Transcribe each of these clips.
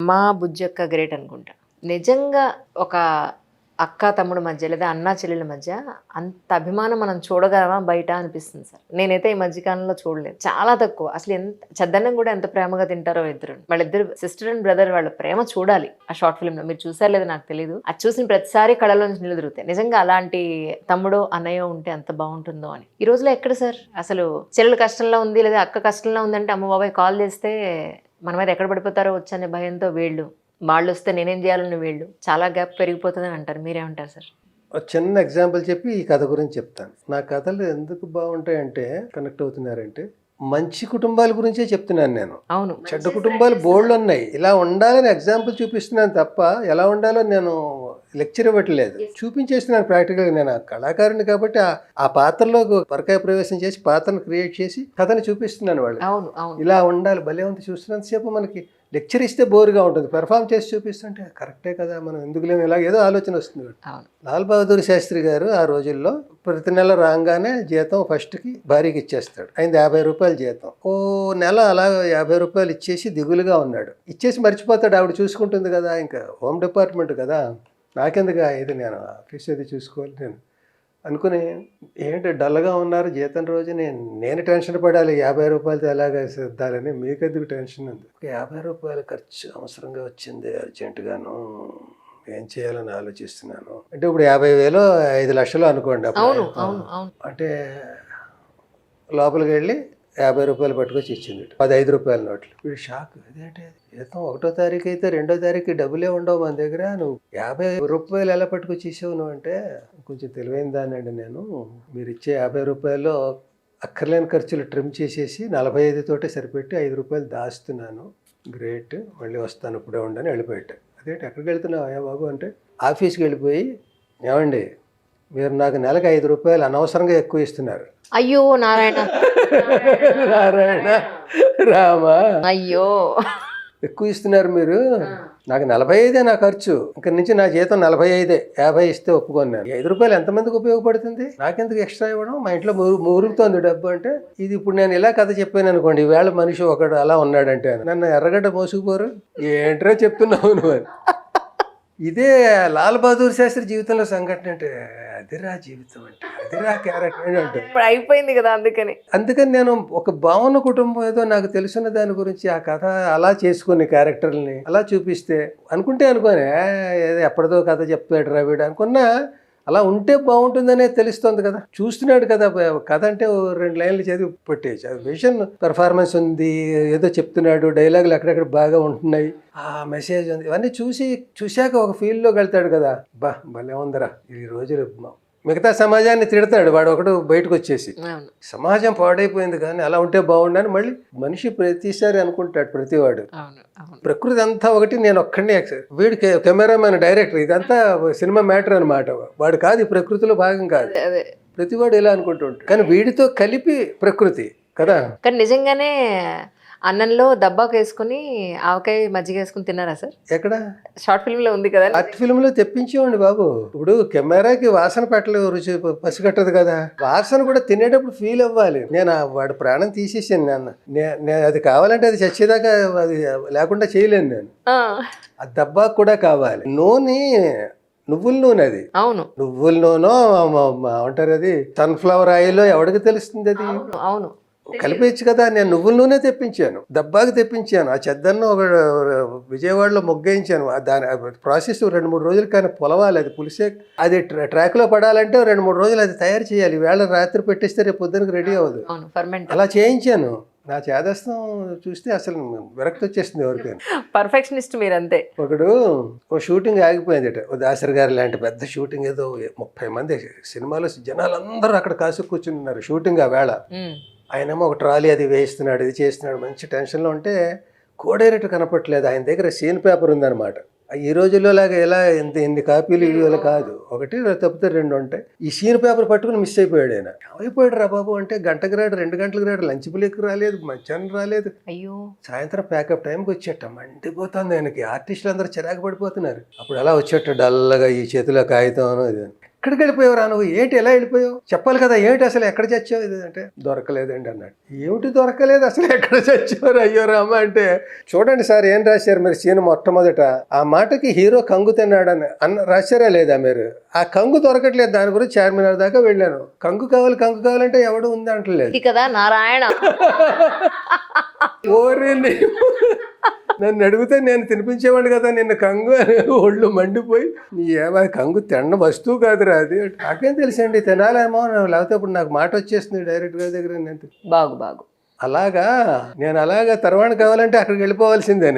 అమ్మా బుజ్జక్క గ్రేట్ అనుకుంటా. నిజంగా ఒక అక్క తమ్ముడు మధ్య లేదా అన్నా చెల్లెల మధ్య అంత అభిమానం మనం చూడగలమా బయట అనిపిస్తుంది సార్. నేనైతే ఈ మధ్యకాలంలో చూడలేదు, చాలా తక్కువ. అసలు ఎంత చద్దన్నం కూడా ఎంత ప్రేమగా తింటారో ఇద్దరు. వాళ్ళిద్దరు సిస్టర్ అండ్ బ్రదర్, వాళ్ళ ప్రేమ చూడాలి ఆ షార్ట్ ఫిల్మ్ లో. మీరు చూసారు లేదు నాకు తెలియదు, అది చూసిన ప్రతిసారి కళలోంచి నీళ్ళు తిరుగుతాయి. నిజంగా అలాంటి తమ్ముడో అన్నయ్యో ఉంటే ఎంత బాగుంటుందో అని. ఈ రోజులో ఎక్కడ సార్ అసలు చెల్లెలు కష్టంలో ఉంది లేదా అక్క కష్టంలో ఉందంటే అమ్మ బాబాయ్ కాల్ చేస్తే మన మీద ఎక్కడ పడిపోతారో వచ్చనే భయంతో వాళ్ళు వస్తే నేనేం చేయాలని వీళ్ళు చాలా గ్యాప్ పెరిగిపోతుందని అంటారు. మీరేమంటారు సార్? ఒక చిన్న ఎగ్జాంపుల్ చెప్పి ఈ కథ గురించి చెప్తాను. నా కథలు ఎందుకు బాగుంటాయంటే, కనెక్ట్ అవుతున్నారంటే, మంచి కుటుంబాల గురించే చెప్తున్నాను నేను. అవును, చెడ్డ కుటుంబాలు బోల్డ్ ఉన్నాయి. ఇలా ఉండాలని ఎగ్జాంపుల్ చూపిస్తున్నాను తప్ప ఎలా ఉండాలో నేను లెక్చర్ ఇవ్వట్లేదు, చూపించేస్తున్నాను ప్రాక్టికల్గా. నేను కళాకారుని కాబట్టి ఆ పాత్రలో పరకాయ ప్రవేశం చేసి పాత్రను క్రియేట్ చేసి కథను చూపిస్తున్నాను వాళ్ళు. అవును అవును, ఇలా ఉండాలి, భలే ఉంది. చూస్తున్నంతసేపు మనకి లెక్చర్ ఇస్తే బోర్గా ఉంటుంది, పెర్ఫామ్ చేసి చూపిస్తుంటే కరెక్టే కదా, మనం ఎందుకు లేము, ఇలా ఏదో ఆలోచన వస్తుంది. లాల్ బహదూర్ శాస్త్రి గారు ఆ రోజుల్లో ప్రతి నెల రాగానే జీతం ఫస్ట్కి భార్యకి ఇచ్చేస్తాడు. ఆయన 50 రూపాయలు జీతం. ఓ నెల అలా 50 రూపాయలు ఇచ్చేసి దిగులుగా ఉన్నాడు. ఇచ్చేసి మర్చిపోతాడు, ఆవిడ చూసుకుంటుంది కదా, ఇంకా హోమ్ డిపార్ట్మెంట్ కదా, నాకెందుకు ఇది, నేను ఆఫీస్ అది చూసుకోవాలి నేను అనుకుని, ఏంటి డల్గా ఉన్నారు జీతం రోజు, నేను టెన్షన్ పడాలి 50 రూపాయలతో ఎలాగ సిద్ధాలని, మీకెందుకు టెన్షన్ ఉంది. 50 రూపాయల ఖర్చు అవసరంగా వచ్చింది అర్జెంటుగాను, ఏం చేయాలని ఆలోచిస్తున్నాను అంటే, ఇప్పుడు 50,000 5 లక్షలు అనుకోండి. అంటే లోపలికి వెళ్ళి 50 రూపాయలు పట్టుకొచ్చి ఇచ్చింది. 15 రూపాయల నోట్లు. వీడు షాక్, అదేంటి జీతం 1వ తారీఖు అయితే 2వ తారీఖు డబ్బులే ఉండవు మన దగ్గర, నువ్వు 50 రూపాయలు ఎలా పట్టుకొచ్చి ఇచ్చావు నువ్వు అంటే, కొంచెం తెలివైన దానండి నేను, మీరు ఇచ్చే 50 రూపాయలు అక్కర్లేని ఖర్చులు ట్రిమ్ చేసేసి 45 తోటే సరిపెట్టి 5 రూపాయలు దాస్తున్నాను. గ్రేట్, మళ్ళీ వస్తాను ఇప్పుడే ఉండని వెళ్ళిపోయాడు. అదేంటి ఎక్కడికి వెళ్తున్నావు అయ్యా బాబు అంటే, ఆఫీస్కి వెళ్ళిపోయి, ఏమండి మీరు నాకు నెలకు 5 రూపాయలు అనవసరంగా ఎక్కువ ఇస్తున్నారు. అయ్యో నారాయణ నారాయణ రామ, అయ్యో ఎక్కువ ఇస్తున్నారు మీరు, నాకు 45 నా ఖర్చు, ఇక్కడ నుంచి నా జీతం 45, 50 ఇస్తే ఒప్పుకున్నాను. 5 రూపాయలు ఎంతమందికి ఉపయోగపడుతుంది, నాకెందుకు ఎక్స్ట్రా ఇవ్వడం, మా ఇంట్లో మురుగుతోంది డబ్బు అంటే. ఇది ఇప్పుడు నేను ఇలా కథ చెప్పాను అనుకోండి, ఈవేళ మనిషి ఒకడు అలా ఉన్నాడంటే నన్ను ఎర్రగడ్డ మోసుకుపోరు, ఏంట్రా చెప్తున్నావు నువ్వు అని. ఇదే లాల్ బహదూర్ శాస్త్రి జీవితంలో సంఘటన అంటే, అదిరా జీవితం అంటే, అదిరా క్యారెక్టర్ అంటే అయిపోయింది కదా. అందుకని నేను ఒక భావన కుటుంబం ఏదో నాకు తెలుసున్న దాని గురించి ఆ కథ అలా చేసుకుని క్యారెక్టర్ని అలా చూపిస్తే అనుకుంటే అనుకోని ఏదో ఎప్పటిదో కథ చెప్తాడు రవిడు అనుకున్నా, అలా ఉంటే బాగుంటుందనే తెలుస్తుంది కదా, చూస్తున్నాడు కదా. కథ అంటే 2 లైన్లు చదివి పెట్టేసి, అది విజన్ పెర్ఫార్మెన్స్ ఉంది, ఏదో చెప్తున్నాడు, డైలాగులు ఎక్కడెక్కడ బాగా ఉంటున్నాయి, ఆ మెసేజ్ ఉంది, ఇవన్నీ చూశాక ఒక ఫీల్డ్లోకి వెళ్తాడు కదా. భలే ఉందరా ఈ రోజులు. మిగతా సమాజాన్ని తిడతాడు వాడు ఒకడు బయటకు వచ్చేసి, సమాజం పాడైపోయింది కానీ అలా ఉంటే బాగుండని మళ్ళీ మనిషి ప్రతిసారి అనుకుంటాడు ప్రతివాడు. ప్రకృతి అంతా ఒకటి, నేను ఒక్కడిని. వీడు కెమెరామెన్, డైరెక్టర్, ఇదంతా సినిమా మ్యాటర్ అనమాట. వాడు కాదు, ఈ ప్రకృతిలో భాగం కాదు. ప్రతివాడు ఇలా అనుకుంటుంటాడు, కానీ వీడితో కలిపి ప్రకృతి కదా. కానీ నిజంగానే అన్నంలో దబ్బాకు వేసుకుని ఆవకాయ మజ్జిగ వేసుకుని తిన్నారా సార్? ఎక్కడ? షార్ట్ ఫిల్మ్ లో ఉంది కదా. షార్ట్ ఫిల్మ్ లో తెప్పించేవాడి బాబు. ఇప్పుడు కెమెరాకి వాసన పెట్టలేదు, రుచి పసిగట్టదు కదా, వాసన కూడా తినేటప్పుడు ఫీల్ అవ్వాలి. నేను వాడు ప్రాణం తీసేసాను, నేను అది కావాలంటే అది చచ్చేదాకా అది లేకుండా చేయలేను నేను. ఆ దబ్బాకు కూడా కావాలి నూనె, నువ్వుల నూనె. అది అవును, నువ్వుల నూనె అంటారు, అది సన్ఫ్లవర్ ఆయిల్, ఎవరికి తెలుస్తుంది అది. అవును, కలిపేయచ్చు కదా. నేను నువ్వుల నూనె తెప్పించాను, దబ్బాకి తెప్పించాను, ఆ చెద్దన్ను ఒక విజయవాడలో మొగ్గేయించాను. దాని ప్రాసెస్ 2-3 రోజులు కానీ పొలవాలి, అది పులిసే, అది ట్రాక్లో పడాలంటే 2-3 రోజులు అది తయారు చేయాలి. వేళ రాత్రి పెట్టేస్తే రేపు పొద్దునకి రెడీ అవ్వదు. అలా చేయించాను. నా చేదస్తం చూస్తే అసలు విరక్తి వచ్చేస్తుంది ఎవరికైనా. పర్ఫెక్షనిస్ట్ మీరంతే. ఒకడు ఓ షూటింగ్ ఆగిపోయిందట, ఓ దాసరి గారి లాంటి పెద్ద షూటింగ్, ఏదో 30 మంది సినిమాలో జనాలందరూ అక్కడ కాసు కూర్చున్నారు షూటింగ్ ఆ వేళ. ఆయనేమో ఒక ట్రాలీ అది వేయిస్తున్నాడు, ఇది చేస్తున్నాడు, మంచి టెన్షన్లో ఉంటే కో-డైరెక్టర్ కనపట్లేదు. ఆయన దగ్గర సీన్ పేపర్ ఉందన్నమాట. ఈ రోజుల్లో లాగా ఎలా ఎన్ని కాపీలు ఇవి కాదు, 1 తప్పితే 2 ఉంటాయి. ఈ సీన్ పేపర్ పట్టుకుని మిస్ అయిపోయాడు ఆయన. అయిపోయాడు రా బాబు అంటే, గంటకు రాడు, 2 గంటలకు రాడు, లంచ్ బ్రేక్ రాలేదు, మధ్యాహ్నం రాలేదు, అయ్యో సాయంత్రం ప్యాకప్ టైంకి వచ్చేట. మండిపోతుంది ఆయనకి, ఆర్టిస్టులు అందరూ చిరాకు పడిపోతున్నారు. అప్పుడు అలా వచ్చేట డల్లగా, ఈ చేతిలో కాగితం ఇది. ఎక్కడికి వెళ్ళిపోయావురా నువ్వు, ఏంటి ఎలా వెళ్ళిపోయావు, చెప్పాలి కదా, ఏంటి అసలు ఎక్కడ చచ్చావు ఇది అంటే దొరకలేదండి అన్నాడు. ఏమిటి దొరకలేదు, అసలు ఎక్కడ చచ్చారు అయ్యో రామ అంటే, చూడండి సార్ ఏం రాశారు మీరు సీన్ మొట్టమొదట, ఆ మాటకి హీరో కంగు తిన్నాడని రాశారా లేదా మీరు, ఆ కంగు దొరకట్లేదు, దాని గురించి చార్మినార్ దాకా వెళ్ళాను, కంగు కావాలంటే ఎవడు ఉంది అంటలేదు. ఇది కదా నారాయణ. ఓరే నన్ను అడిగితే నేను తినిపించేవాడు కదా నిన్న కంగు అని ఒళ్ళు మండిపోయి, ఏమో కంగు తిన్న వస్తువు కాదురా అది, నాకేం తెలుసండి తినాలేమో, లేకపోతే ఇప్పుడు నాకు మాట వచ్చేస్తుంది డైరెక్ట్ గా దగ్గర. నేను బాగు అలాగా తర్వాణి కావాలంటే అక్కడికి వెళ్ళిపోవాల్సిందే,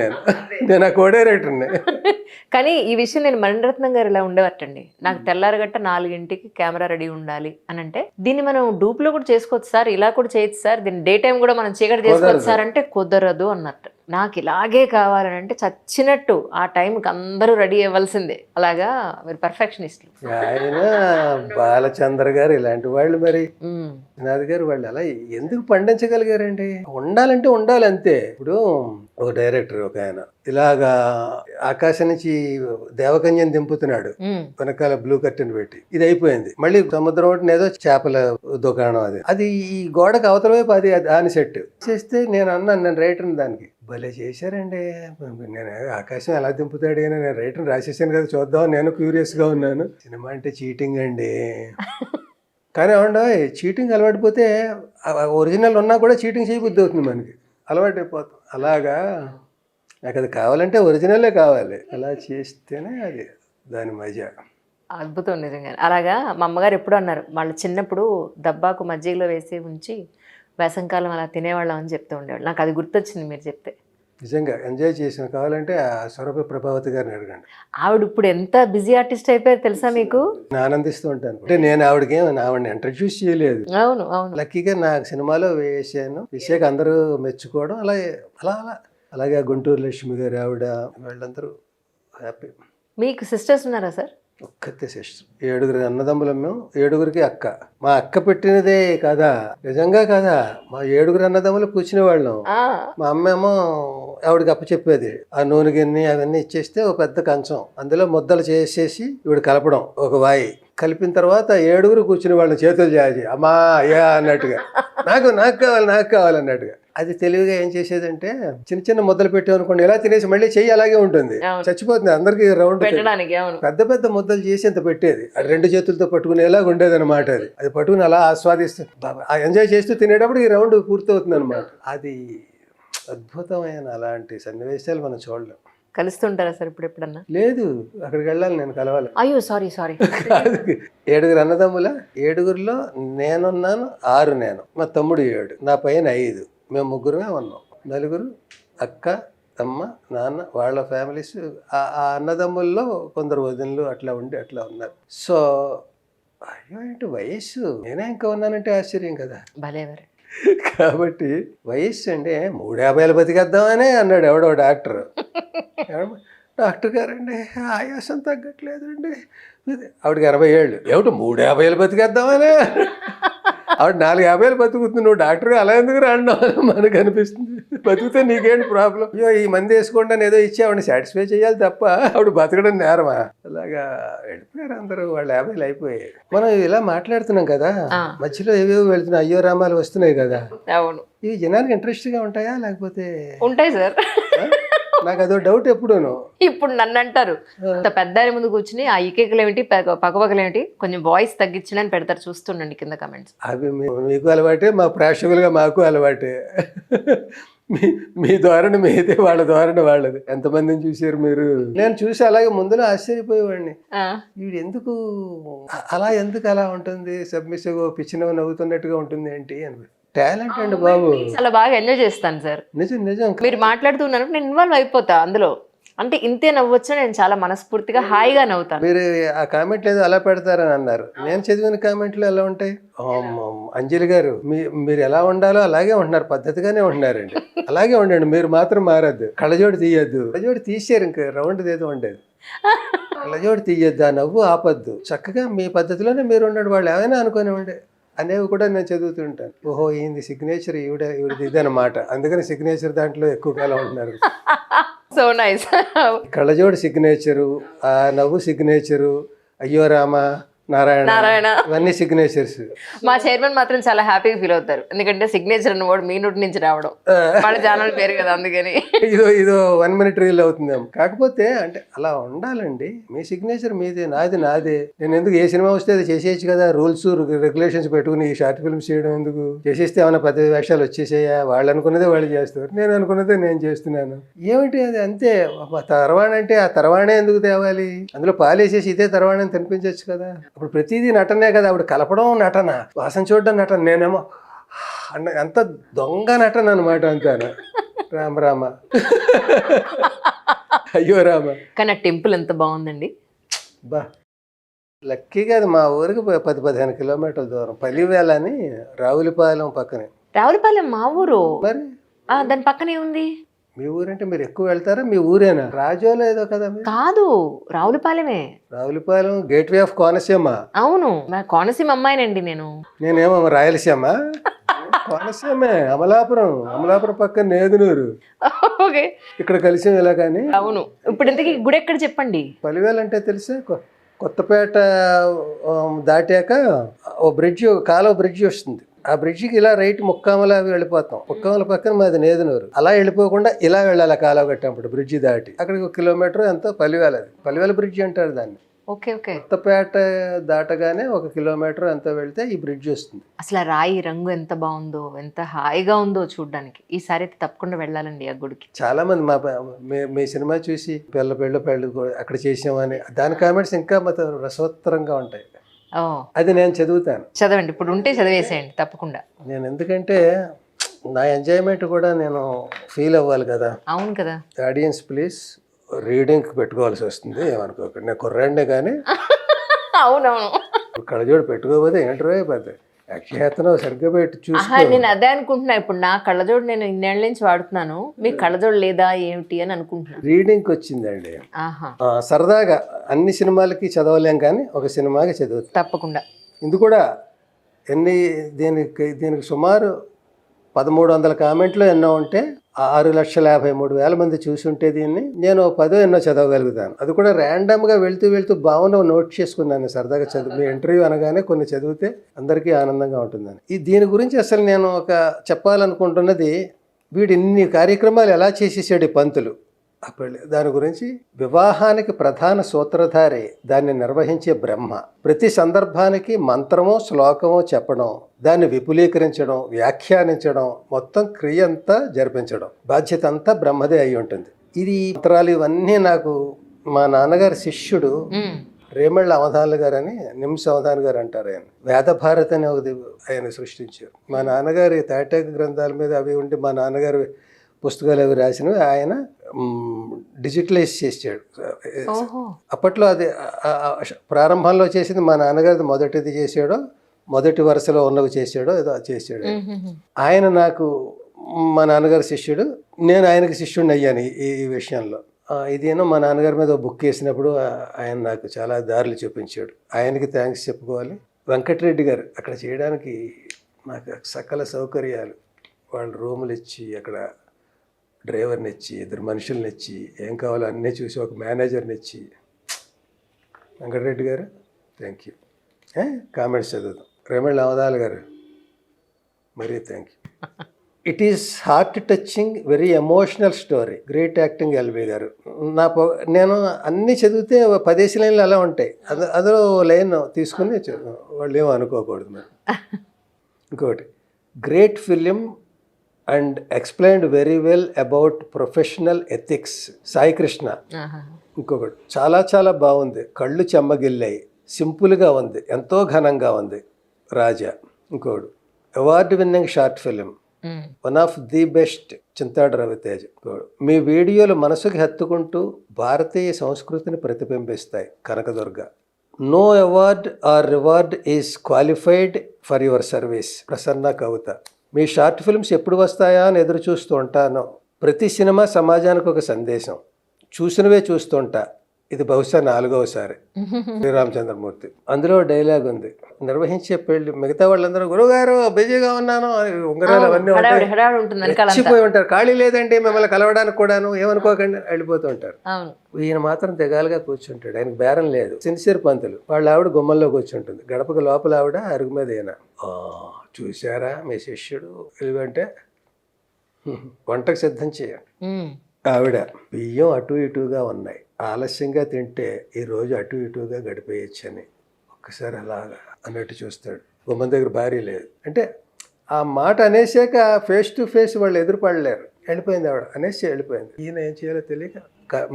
నేను ఆ కోడైరెక్టర్ని. కానీ ఈ విషయం నేను మణిరత్నం గారు ఇలా ఉండేవటండి, నాకు తెల్లారగట్ట 4 కెమెరా రెడీ ఉండాలి అని అంటే, దీన్ని మనం డూప్ లో కూడా చేసుకోవచ్చు సార్, ఇలా కూడా చేయొచ్చు సార్, దీన్ని డే టైం కూడా మనం చీకటి చేసుకోవచ్చు సార్ అంటే కుదరదు అన్నట్టు. నాకు ఇలాగే కావాలని అంటే చచ్చినట్టు ఆ టైంకి అందరూ రెడీ అవ్వాల్సిందే. అలాగా మీరు పర్ఫెక్షనిస్టులు. ఆయన బాలచంద్ర గారు ఇలాంటి వాళ్ళు, మరి నాది గారు వాళ్ళు అలా ఎందుకు పండించగలిగారండి. ఉండాలంటే ఉండాలి అంతే. ఇప్పుడు ఒక డైరెక్టర్ ఒక ఆయన ఇలాగా ఆకాశం నుంచి దేవకన్యని దింపుతున్నాడు, వెనకాల బ్లూ కర్టెన్ పెట్టి, ఇది అయిపోయింది. మళ్ళీ సముద్రం ఒకటి ఏదో చేపల దుకాణం, అది ఈ గోడకు అవతల వైపు అది దాని సెట్ చేస్తే నేను అన్నాను, నేను రైటర్ని దానికి, భలే చేశారండి, నేను ఆకాశం ఎలా దింపుతాడు అని నేను రైటర్ని రాసేసాను కదా చూద్దాం, నేను క్యూరియస్గా ఉన్నాను. సినిమా అంటే చీటింగ్ అండి. కానీ అవునా చీటింగ్ అలవాటుపోతే ఒరిజినల్ ఉన్నా కూడా చీటింగ్ చేయబుద్ధి అవుతుంది, మనకి అలవాటు అయిపోతాం. అలాగా నాకు అది కావాలంటే ఒరిజినలే కావాలి, అలా చేస్తేనే అది దాని మజా. అద్భుతం నిజంగా. అలాగా మా అమ్మగారు ఎప్పుడు అన్నారు, వాళ్ళు చిన్నప్పుడు దబ్బాకు మజ్జిగలో వేసి ఉంచి వేసంకాలం అలా తినేవాళ్ళం అని చెప్తూ ఉండేవాళ్ళు. నాకు అది గుర్తొచ్చింది మీరు చెప్తే. నిజంగా ఎంజాయ్ చేసిన, కావాలంటే ఆ స్వరూప ప్రభావతి గారిని అడగండి, ఆవిడ ఇప్పుడు ఎంత బిజీ ఆర్టిస్ట్ అయిపోయారు తెలుసా మీకు. నేను ఆనందిస్తూ ఉంటాను. అంటే నేను ఆవిడని ఇంట్రడ్యూస్ చేయలేదు, అవును అవును, లక్కీగా నాకు సినిమాలో వేసాక అందరూ మెచ్చుకోవడం, అలాగే గుంటూరు లక్ష్మి గారు ఆవిడ వాళ్ళందరూ హ్యాపీ. మీకు సిస్టర్స్ ఉన్నారా సార్? ఒక్కతే సిస్టర్, 7 అన్నదమ్ములం మేము, 7 అక్క. మా అక్క పెట్టినదే కదా, నిజంగా కదా, మా 7 అన్నదమ్ములు కూర్చునే వాళ్ళం. మా అమ్మేమో ఆవిడకి అప్పచెప్పేది, ఆ నూనె గిన్నె అవన్నీ ఇచ్చేస్తే ఒక పెద్ద కంచం, అందులో ముద్దలు చేసేసి ఇవిడ కలపడం, ఒక వాయి కలిపిన తర్వాత 7 కూర్చునే వాళ్ళం చేతులు చేసి అమ్మా అయ్యా అన్నట్టుగా, నాకు కావాలి అన్నట్టుగా. అది తెలివిగా ఏం చేసేదంటే చిన్న చిన్న ముద్దలు పెట్టామనుకోండి, ఎలా తినేసి మళ్ళీ చెయ్యి అలాగే ఉంటుంది, చచ్చిపోతుంది, అందరికి రౌండ్ పెద్ద ముద్దలు చేసి అంత పెట్టేది, అది 2 చేతులతో పట్టుకునేలాగా ఉండేది అనమాట. అది పట్టుకుని అలా ఆస్వాదిస్తూ ఎంజాయ్ చేస్తూ తినేటప్పుడు ఈ రౌండ్ పూర్తవుతుంది అనమాట. అది అద్భుతమైన అలాంటి సన్నివేశాలు మనం చూడలేం. కలుస్తుంటారా సార్ ఇప్పుడు ఎప్పుడన్నా? లేదు, అక్కడికి వెళ్ళాలి, నేను కలవాలి. అయ్యో సారీ 7 అన్నదమ్ముల, 7లో నేనున్నాను, 6 నేను, మా తమ్ముడు 7, నా పైన 5, మేము 3 ఉన్నాం. 4 అక్క, అమ్మ, నాన్న, వాళ్ళ ఫ్యామిలీస్. ఆ అన్నదమ్ముల్లో కొందరు వదినలు అట్లా ఉన్నారు. సో అయ్యో ఏంటి వయస్సు, నేనే ఇంకా ఉన్నానంటే ఆశ్చర్యం కదా. భలేవారు. కాబట్టి వయస్సు అంటే 350 బతికేద్దామనే అన్నాడు ఎవడో డాక్టర్. డాక్టర్ గారండి ఆయాసం తగ్గట్లేదండి, ఆవిడకి 80 ఏళ్ళు, ఏమిటి 350 బతికేద్దామనే, ఆవిడ 450 బతుకుతుంది, నువ్వు డాక్టర్ అలా ఎందుకు రాండం అని మనకు అనిపిస్తుంది. బతికితే నీకేంటి ప్రాబ్లం, అయ్యో ఈ మంది వేసుకోండి అని ఏదో ఇచ్చి ఆవిడని సాటిస్ఫై చేయాలి తప్ప ఆవిడ బతకడం నేరమా. అలాగా వెళ్ళిపోయారు అందరూ, వాళ్ళు 50 అయిపోయాయి. మనం ఇలా మాట్లాడుతున్నాం కదా, మధ్యలో ఏవేవో వెళ్తున్నాయి, అయ్యో రామాలు వస్తున్నాయి కదా. అవును, ఇవి జనానికి ఇంట్రెస్ట్ గా ఉంటాయా లేకపోతే? ఉంటాయి సార్. నాకు అదో డౌట్ ఎప్పుడూను. ఇప్పుడు నన్ను అంటారు, అంత పెద్ద ఆయన ముందు కూర్చుని ఆ ఈకేకలు ఏమిటి పక్కపక్కలు ఏమిటి కొంచెం వాయిస్ తగ్గించని అని పెడతారు, చూస్తుండండి కింద కమెంట్స్. అవి మీకు అలవాటే, మా ప్రేక్షకులుగా మాకు అలవాటే. మీ ధోరణి మీదే, వాళ్ళ ధోరణి వాళ్ళది. ఎంతమందిని చూసారు మీరు? నేను చూసి అలాగే ముందులో ఆశ్చర్యపోయేవాడిని, వీడు ఎందుకు అలా ఉంటుంది, సబ్మిసివ్ పిచ్చిన నవ్వుతున్నట్టుగా ఉంటుంది ఏంటి అని. టాలెంట్ అండి బాబు, చాలా బాగా ఎంజాయ్ చేస్తాను సార్. నిజం మీరు మాట్లాడుతున్నారు, నేను ఇన్వాల్వ్ అయిపోతా అందులో. అంటే ఇంతే నవ్వొచ్చు, నేను చాలా మనస్ఫూర్తిగా హాయిగా నవ్వుతాను. మీరు ఆ కామెంట్లు ఏదో అలా పెడతారని అన్నారు, నేను చదివిన కామెంట్లు ఎలా ఉంటాయి? అంజలి గారు మీరు ఎలా ఉండాలో అలాగే ఉంటున్నారు, పద్ధతిగానే ఉంటున్నారండి, అలాగే ఉండండి, మీరు మాత్రం మారద్దు, కళ్ళజోడు తీయద్దు. కళ్ళజోడు తీసారు, ఇంకా రౌండ్ ఏదో ఉండేది, కళ్ళజోడు తీయద్దు, ఆ నవ్వు ఆపద్దు, చక్కగా మీ పద్ధతిలోనే మీరు ఉండండి, వాళ్ళు ఏమైనా అనుకుని ఉండే అనేవి కూడా నేను చదువుతుంటాను. ఓహో ఈయనది సిగ్నేచర్, ఈవిడది ఇదన్నమాట, అందుకని సిగ్నేచర్ దాంట్లో ఎక్కువ కాలం ఉంటున్నారు. So nice. కళ్ళజోడు సిగ్నేచరు, ఆ నవ్వు సిగ్నేచరు, అయ్యో రామ నారాయణ నారాయణ. ఇవన్నీ సిగ్నేచర్స్. మా చైర్మన్ మాత్రం చాలా హ్యాపీగా ఫీల్ అవుతారు, ఎందుకంటే సిగ్నేచర్ అన్న వర్డ్ మీ నోటి నుంచి రావడం, వాళ్ళ ఛానల్ పేరు కదా అందుకని. ఇదో 1 minute రీల్ అవుతుందేమో. కాకపోతే అంటే అలా ఉండాలండి. మీ సిగ్నేచర్ మీదే, నాదే. నేను ఎందుకు ఏ సినిమా వస్తే అది చేసేయచ్చు కదా, రూల్స్ రెగ్యులేషన్స్ పెట్టుకుని ఈ షార్ట్ ఫిల్మ్స్ చేయడం ఎందుకు? చేసేస్తే ఏమైనా 10 వేషాలు వచ్చేసాయా? వాళ్ళు అనుకున్నదే వాళ్ళు చేస్తారు, నేను అనుకున్నదే నేను చేస్తున్నాను. ఏమిటి అది? అంతే. తర్వాణ అంటే ఆ తర్వాణే ఎందుకు తేవాలి? అందులో పాలేసేసి ఇదే తర్వాణని తినిపించవచ్చు కదా. ఇప్పుడు ప్రతిదీ నటనే కదా, అప్పుడు కలపడం నటన, వాసన చూడడం నటన, నేనేమో అంత దొంగ నటన అనమాట అంతాను. రామ అయ్యో రామ. కానీ ఆ టెంపుల్ ఎంత బాగుందండి. బా లక్కీగా అది మా ఊరికి 10-15 కిలోమీటర్ల దూరం. పల్లివేల అని రావులపాలెం పక్కనే. రావులపాలెం మా ఊరు. మరి దాని పక్కనే ఉంది. మీ ఊరంటే మీరు ఎక్కువ వెళ్తారా? మీ ఊరేనా? రాజోలో ఏదో కదా మీరు? కాదు, రావులపాలెమే. Ravulapalem gateway of Konaseema. అవును, కోనసీమ అమ్మాయినండి నేను. నేనేమో రాయలసీమ. కోనసీమే, అమలాపురం పక్కన నేదునూరు. ఓకే, ఇక్కడ కలిసి ఇలా కానీ. అవును. ఇప్పుడు ఇంతకీ గుడి ఎక్కడ చెప్పండి? పలివేలు అంటే తెలుసా? కొత్తపేట దాటాక ఓ బ్రిడ్జి, కాలువ బ్రిడ్జి వస్తుంది. ఆ బ్రిడ్జికి ఇలా రైట్ ముక్కామల అవి వెళ్ళిపోతాం. ముక్కామల పక్కన మాది నేదునూరు. అలా వెళ్ళిపోకుండా ఇలా వెళ్ళాలి కాలువ కట్టినప్పుడు బ్రిడ్జి దాటి. అక్కడికి 1 కిలోమీటర్ ఎంతో పలివేల. అది పలివేల బ్రిడ్జి అంటారు దాన్ని. ఓకే. కొత్తపేట దాటగానే 1 కిలోమీటర్ ఎంతో వెళ్తే ఈ బ్రిడ్జ్ వస్తుంది. అసలు ఆ రాయి రంగు ఎంత బాగుందో, ఎంత హాయిగా ఉందో చూడడానికి. ఈసారి అయితే తప్పకుండా వెళ్ళాలండి ఆ గుడికి. చాలా మంది మీ సినిమా చూసి పెళ్ళు అక్కడ చేసామని దాని కామెంట్స్ ఇంకా రసోత్తరంగా ఉంటాయి. అది నేను చదువుతాను. చదవండి, ఇప్పుడు ఉంటే చదివేసేయండి తప్పకుండా. నేను ఎందుకంటే నా ఎంజాయ్మెంట్ కూడా నేను ఫీల్ అవ్వాలి కదా. అవును కదా. ఆడియన్స్ ప్లీజ్ రీడింగ్ పెట్టుకోవాల్సి వస్తుంది, ఏమనుకోకండి. నేను కుర్రాడినే కానీ అవునవును, కళ్ళజోడు పెట్టుకోకపోతే ఏంటో పెద్ద యక్షేతనం సరిగ్గా పెట్టి చూసి. నేను అదే అనుకుంటున్నా. ఇప్పుడు నా కళ్ళజోడు నేను ఇన్నేళ్ళ నుంచి వాడుతున్నాను, మీకు కళ్ళజోడు లేదా ఏమిటి అని అనుకుంటున్నాను. రీడింగ్కి వచ్చిందండి. సరదాగా అన్ని సినిమాలకి చదవలేం కానీ ఒక సినిమాకి చదువుతాను తప్పకుండా. ఇది కూడా దీనికి సుమారు 1300 కామెంట్లు ఎన్నో ఉంటే 6,53,000 మంది చూసి ఉంటే దీన్ని నేను 10 ఎన్నో చదవగలుగుతాను. అది కూడా ర్యాండమ్గా వెళ్తూ బాగున్న నోట్ చేసుకున్నాను సరదాగా. మీ ఇంటర్వ్యూ అనగానే కొన్ని చదివితే అందరికీ ఆనందంగా ఉంటుందని. దీని గురించి అసలు నేను చెప్పాలనుకుంటున్నది, వీడు ఇన్ని కార్యక్రమాలు ఎలా చేసేసాడు ఈ పంతులు. దాని గురించి వివాహానికి ప్రధాన సూత్రధారి, దాన్ని నిర్వహించే బ్రహ్మ. ప్రతి సందర్భానికి మంత్రమో శ్లోకమో చెప్పడం, దాన్ని విపులీకరించడం, వ్యాఖ్యానించడం, మొత్తం క్రియ అంతా జరిపించడం, బాధ్యత అంతా బ్రహ్మదే అయి ఉంటుంది. ఇది మంత్రాలు ఇవన్నీ నాకు మా నాన్నగారి శిష్యుడు రేమళ్ళ అవధానులు గారు అని, నిమ్స్ అవధాన్ గారు అంటారు. ఆయన వేదభారత్ అని ఒకది ఆయన సృష్టించారు. మా నాన్నగారి తాటేక గ్రంథాల మీద అవి ఉండి మా నాన్నగారు పుస్తకాలు అవి రాసినవి ఆయన డిజిటలైజ్ చేసాడు. అప్పట్లో అది ప్రారంభంలో చేసింది మా నాన్నగారిది మొదటిది చేసాడో, మొదటి వరుసలో ఉన్నవి చేసాడో ఏదో చేసాడు. ఆయన నాకు మా నాన్నగారి శిష్యుడు, నేను ఆయనకి శిష్యుడిని అయ్యాను ఈ విషయంలో. ఇదేనో మా నాన్నగారి మీద బుక్ వేసినప్పుడు ఆయన నాకు చాలా దారులు చూపించాడు. ఆయనకి థ్యాంక్స్ చెప్పుకోవాలి. వెంకటరెడ్డి గారు అక్కడ చేయడానికి నాకు సకల సౌకర్యాలు, వాళ్ళు రూములు ఇచ్చి, అక్కడ డ్రైవర్ని ఇచ్చి, 2 మనుషుల్ని ఇచ్చి, ఏం కావాలో అన్నీ చూసి, ఒక మేనేజర్ని ఇచ్చి. వెంకటరెడ్డి గారు థ్యాంక్ యూ. కామెంట్స్ చదువుతాం. రేమళ్ళ అవధాల్ గారు మరీ thank you. It is heart touching, very emotional story, great acting LB గారు. నేను అన్నీ చదివితే 10 లైన్లు అలా ఉంటాయి. అందులో లైన్ తీసుకుని వాళ్ళు ఏమో అనుకోకూడదు. మరి ఇంకోటి, great film and explained very well about professional ethics, Sai Krishna. ఇంకొకటి చాలా బాగుంది, కళ్ళు చెమ్మగిల్లాయి, సింపుల్గా ఉంది, ఎంతో ఘనంగా ఉంది, రాజా. ఇంకోటి, award winning short film, one of the best, Chintadu Raviteja. మీ వీడియోలు మనసుకి హత్తుకుంటూ భారతీయ సంస్కృతిని ప్రతిబింబిస్తాయి, Kanakadurga. No award or reward is qualified for your service, Prasanna Kavitha. మీ షార్ట్ ఫిల్మ్స్ ఎప్పుడు వస్తాయా అని ఎదురు చూస్తూ ఉంటాను. ప్రతి సినిమా సమాజానికి ఒక సందేశం, చూసినవే చూస్తుంటా. ఇది బహుశా 4వసారి శ్రీరామచంద్రమూర్తి. అందులో డైలాగ్ ఉంది, నిర్వహించే పెళ్లి మిగతా వాళ్ళందరూ గురువుగారు బిజీగా ఉన్నాను అని ఉంగరాలు అవన్నీ హడావిడి ఉంటాయి, హడావిడి ఉంటుంది వెనకాలంతా. రెచ్చిపోయి ఉంటారు, ఖాళీ లేదండి మిమ్మల్ని కలవడానికి కూడాను ఏమనుకోకండి వెళ్ళిపోతూ ఉంటారు. అవును. ఈయన మాత్రం దిగాలుగా కూర్చుంటాడు, ఆయనకు బేరం లేదు. సిన్సియర్ పంతులు, వాళ్ళ ఆవిడ గుమ్మంలో కూర్చుంటుంది, గడపకు లోపల ఆవిడ, అరుగు మీద ఈయన. చూసారా మీ శిష్యుడు ఇవంటే వంటకు సిద్ధం చేయండి. ఉమ్. ఆవిడ బియ్యం అటు ఇటుగా ఉన్నాయి, ఆలస్యంగా తింటే ఈ రోజు అటు ఇటుగా గడిపేయచ్చని ఒక్కసారి అలాగా అన్నట్టు చూస్తాడు. గుమ్మం దగ్గర భార్య లేదు అంటే ఆ మాట అనేసాక ఫేస్ టు ఫేస్ వాళ్ళు ఎదురుపడలేరు. వెళ్ళిపోయింది ఆవిడ అనేసి వెళ్ళిపోయింది. ఈయన ఏం చేయాలో తెలియక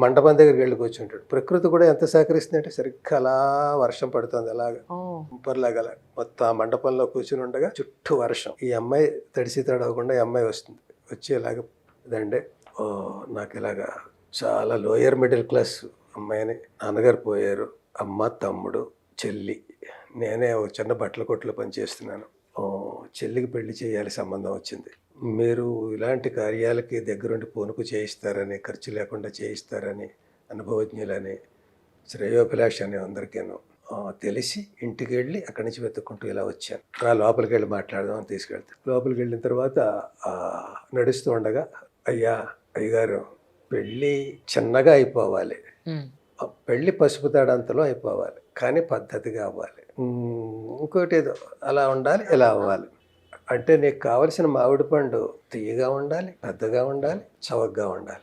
మండపం దగ్గరికి వెళ్ళి కూర్చుంటాడు. ప్రకృతి కూడా ఎంత సహకరిస్తుంది అంటే సరిగ్గా అలా వర్షం పడుతుంది, అలాగా కుంపర్లాగా అలా మొత్తం ఆ మండపంలో కూర్చుని ఉండగా చుట్టూ వర్షం. ఈ అమ్మాయి తడిసి తడవకుండా ఈ అమ్మాయి వస్తుంది, వచ్చి ఇలాగ ఇదంటే నాకు ఇలాగా చాలా లోయర్ మిడిల్ క్లాస్ అమ్మాయిని, నాన్నగారు పోయారు, అమ్మ తమ్ముడు చెల్లి, నేనే ఒక చిన్న బట్టల కొట్లో పనిచేస్తున్నాను, చెల్లికి పెళ్లి చేయాలి, సంబంధం వచ్చింది, మీరు ఇలాంటి కార్యాలకి దగ్గరుండి పూనుకు చేయిస్తారని, ఖర్చు లేకుండా చేయిస్తారని, అనుభవజ్ఞులని, శ్రేయోభిలాష అని అందరికీను తెలిసి ఇంటికి వెళ్ళి అక్కడి నుంచి వెతుక్కుంటూ ఇలా వచ్చాను. లోపలికి వెళ్ళి మాట్లాడదామని తీసుకెళ్తే లోపలికి వెళ్ళిన తర్వాత నడుస్తూ ఉండగా, అయ్యగారు పెళ్ళి చిన్నగా అయిపోవాలి, పెళ్ళి పసుపు తాడంతలో అయిపోవాలి, కానీ పద్ధతిగా అవ్వాలి, ఇంకోటి ఏదో అలా ఉండాలి, ఇలా అవ్వాలి అంటే నీకు కావలసిన మామిడి పండు తీయగా ఉండాలి, పెద్దగా ఉండాలి, చవకగా ఉండాలి.